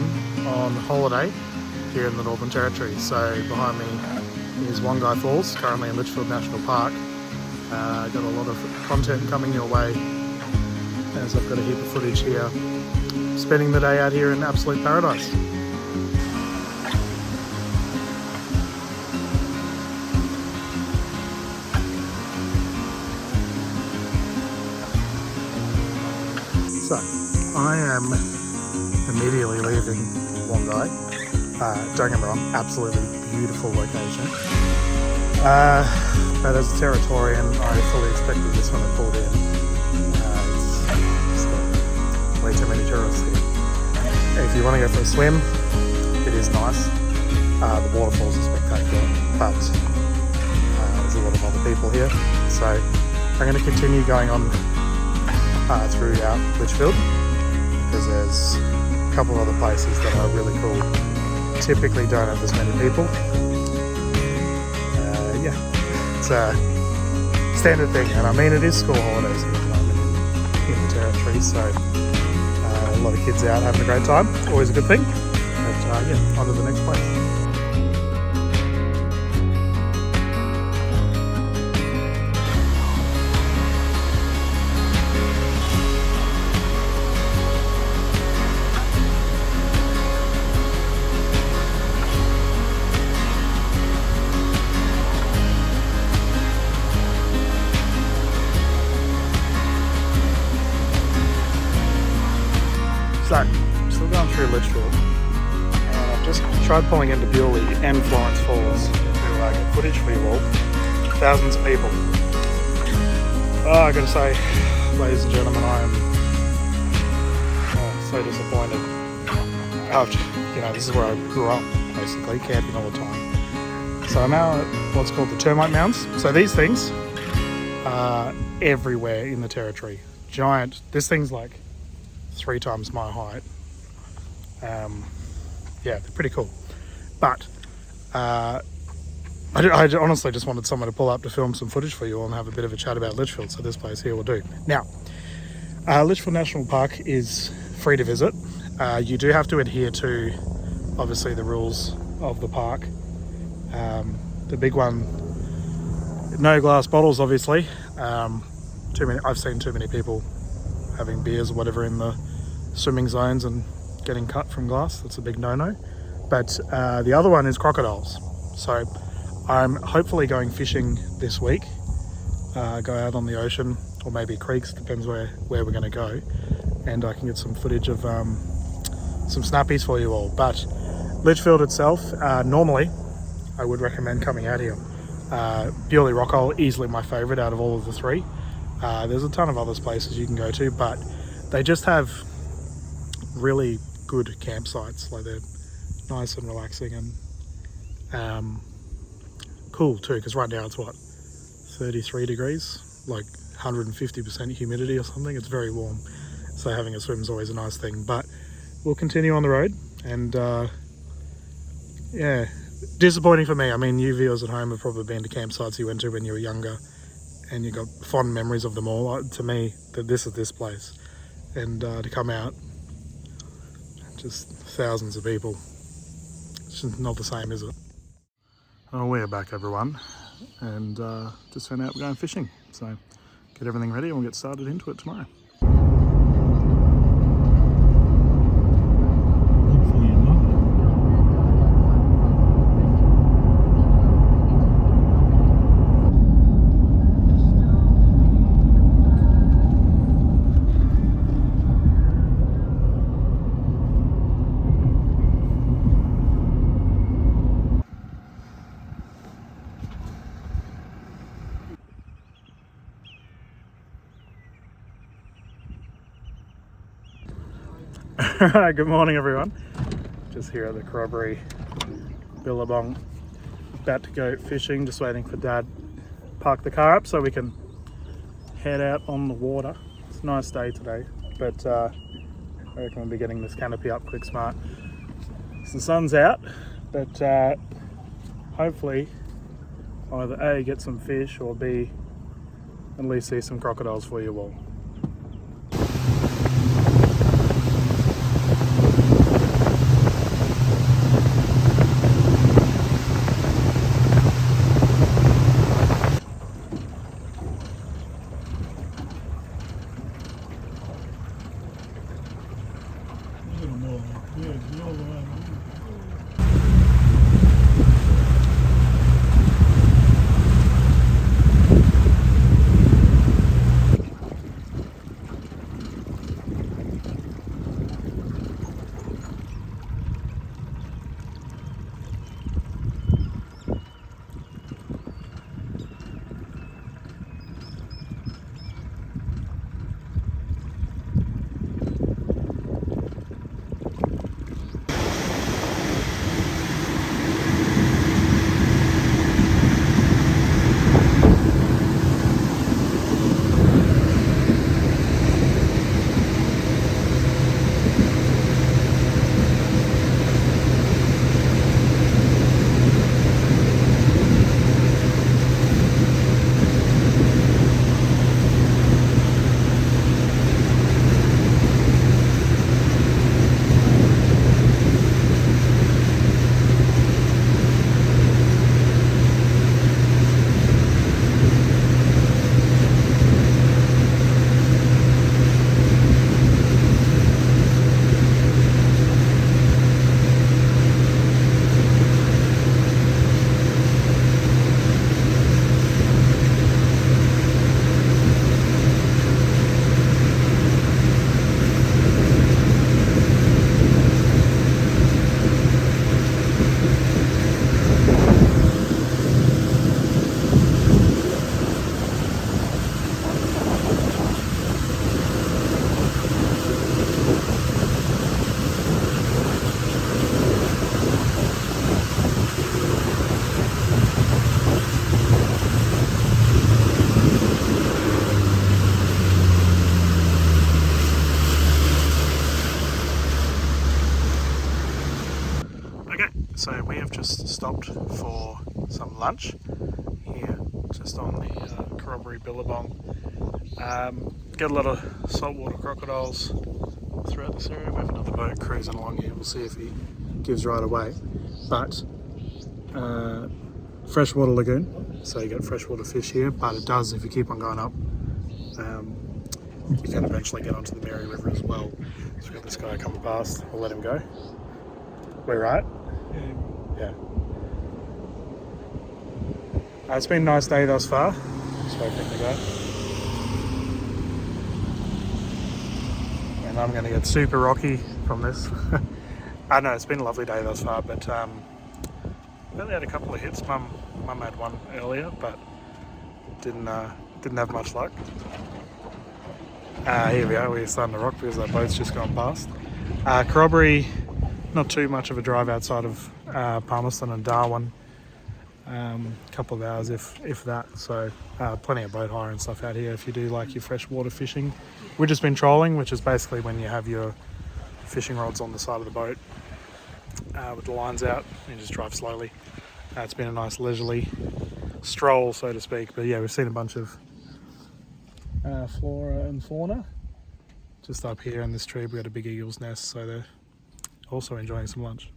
again on holiday here in the Northern Territory. So behind me is Wongai Falls, currently in Litchfield National Park. Got a lot of content coming your way as I've got a heap of footage here. Spending the day out here in absolute paradise. So, I am immediately leaving Wongai. Don't get me wrong, absolutely beautiful location. But as a Territorian, I fully expected this one to pull in. It's got way too many tourists here. If you want to go for a swim, it is nice. The waterfalls are spectacular, but there's a lot of other people here. So I'm going to continue going on throughout Litchfield, because there's a couple of other places that are really cool. Typically don't have as many people. Yeah, it's a standard thing, and I mean it is school holidays at the moment in the Territory, so a lot of kids out having a great time, always a good thing. But yeah, on to the next place. So, I'm still going through Litchfield, and I've just tried pulling into Billabong and Florence Falls to get footage for you all. Thousands of people. Oh, I gotta say, ladies and gentlemen, I am so disappointed. This is where I grew up, basically, camping all the time. So I'm now at what's called the termite mounds. So these things are everywhere in the Territory. Giant, this thing's like 3 times my height. Yeah, they're pretty cool. But I honestly just wanted someone to pull up to film some footage for you all and have a bit of a chat about Litchfield, so this place here will do. Now, Litchfield National Park is free to visit. You do have to adhere to, obviously, the rules of the park. The big one, no glass bottles, obviously. I've seen too many people having beers or whatever in the swimming zones and getting cut from glass. That's a big no-no. But the other one is crocodiles. So I'm hopefully going fishing this week. Go out on the ocean, or maybe creeks, depends where we're going to go. And I can get some footage of some snappies for you all. But Litchfield itself, normally I would recommend coming out here. Bewley Rockhole, easily my favourite out of all of the 3. There's a ton of other places you can go to, but they just have really good campsites. Like, they're nice and relaxing and cool too, because right now it's 33 degrees, like 150% humidity or something. It's very warm, so having a swim is always a nice thing. But we'll continue on the road, and yeah, disappointing for me. I mean, you viewers at home have probably been to campsites you went to when you were younger, and you got fond memories of them all. To me, this is this place, and to come out, just thousands of people, it's just not the same, is it? Oh, we're back, everyone, and just found out we're going fishing, so get everything ready and we'll get started into it tomorrow. Alright, good morning everyone. Just here at the Corroboree, Billabong, about to go fishing, just waiting for Dad to park the car up so we can head out on the water. It's a nice day today, but I reckon we'll be getting this canopy up quick smart. So the sun's out, but hopefully either A, get some fish, or B, at least see some crocodiles for you all. all the way around. So we have just stopped for some lunch here, just on the Corroboree Billabong. Get a lot of saltwater crocodiles throughout this area. We have another boat cruising along here. We'll see if he gives right away. But freshwater lagoon, so you get freshwater fish here. But it does, if you keep on going up, you can eventually get onto the Mary River as well. So we've got this guy coming past. We'll let him go. We're right. Yeah. It's been a nice day thus far. Just waiting to go. And I'm going to get super rocky from this. I know it's been a lovely day thus far, but we only had a couple of hits. Mum had one earlier, but didn't have much luck. Here we are. We're starting to rock because that boat's just gone past. Corroboree, not too much of a drive outside of Palmerston and Darwin. Couple of hours if that, so plenty of boat hire and stuff out here if you do like your freshwater fishing. We've just been trolling, which is basically when you have your fishing rods on the side of the boat with the lines out and you just drive slowly. It's been a nice leisurely stroll, so to speak, but yeah, we've seen a bunch of flora and fauna. Just up here in this tree we got a big eagle's nest, so they're also enjoying some lunch.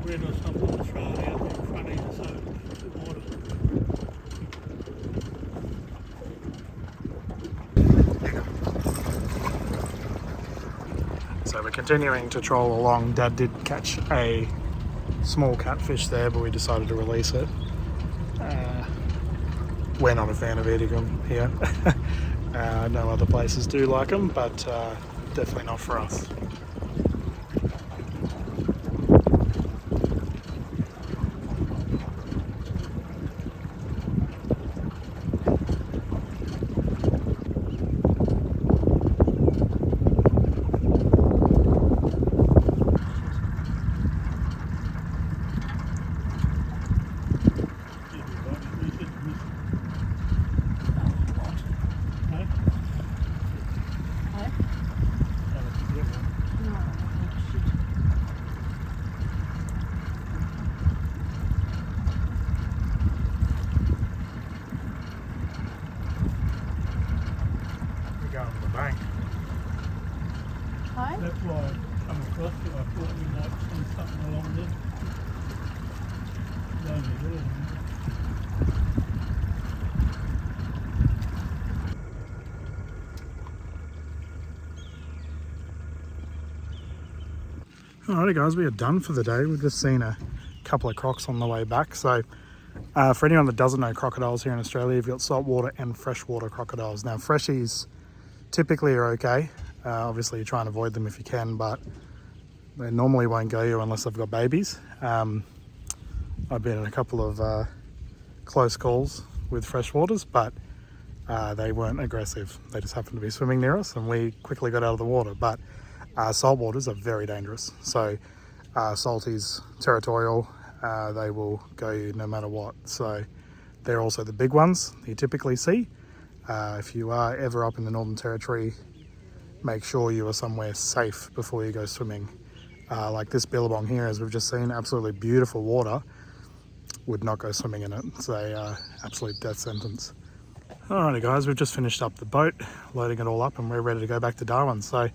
Red or something, throw it out in front of you so the water. So we're continuing to troll along. Dad did catch a small catfish there, but we decided to release it. We're not a fan of eating them here. I know other places do like them, but definitely not for us. Alrighty guys, we are done for the day. We've just seen a couple of crocs on the way back. So for anyone that doesn't know crocodiles here in Australia, you've got saltwater and freshwater crocodiles. Now freshies typically are okay. Obviously you try and avoid them if you can, but they normally won't go you unless they've got babies. I've been in a couple of close calls with freshwaters, but they weren't aggressive. They just happened to be swimming near us and we quickly got out of the water. But saltwaters are very dangerous. So salty's territorial, they will go you no matter what. So they're also the big ones you typically see. If you are ever up in the Northern Territory, make sure you are somewhere safe before you go swimming. Like this Billabong here, as we've just seen, absolutely beautiful water, would not go swimming in it. It's a absolute death sentence. Alrighty guys, we've just finished up the boat, loading it all up, and we're ready to go back to Darwin. So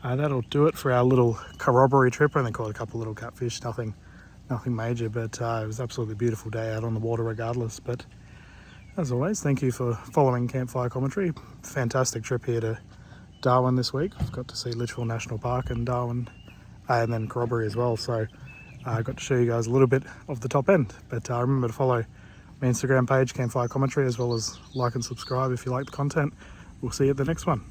that'll do it for our little Corroboree trip. I only caught a couple of little catfish, nothing major, but it was an absolutely beautiful day out on the water regardless. But as always, thank you for following Campfire Commentary. Fantastic trip here to Darwin this week. I've got to see Litchfield National Park and Darwin, and then Corroboree as well. So I got to show you guys a little bit of the top end. But remember to follow my Instagram page, Campfire Commentary, as well as like and subscribe if you like the content. We'll see you at the next one.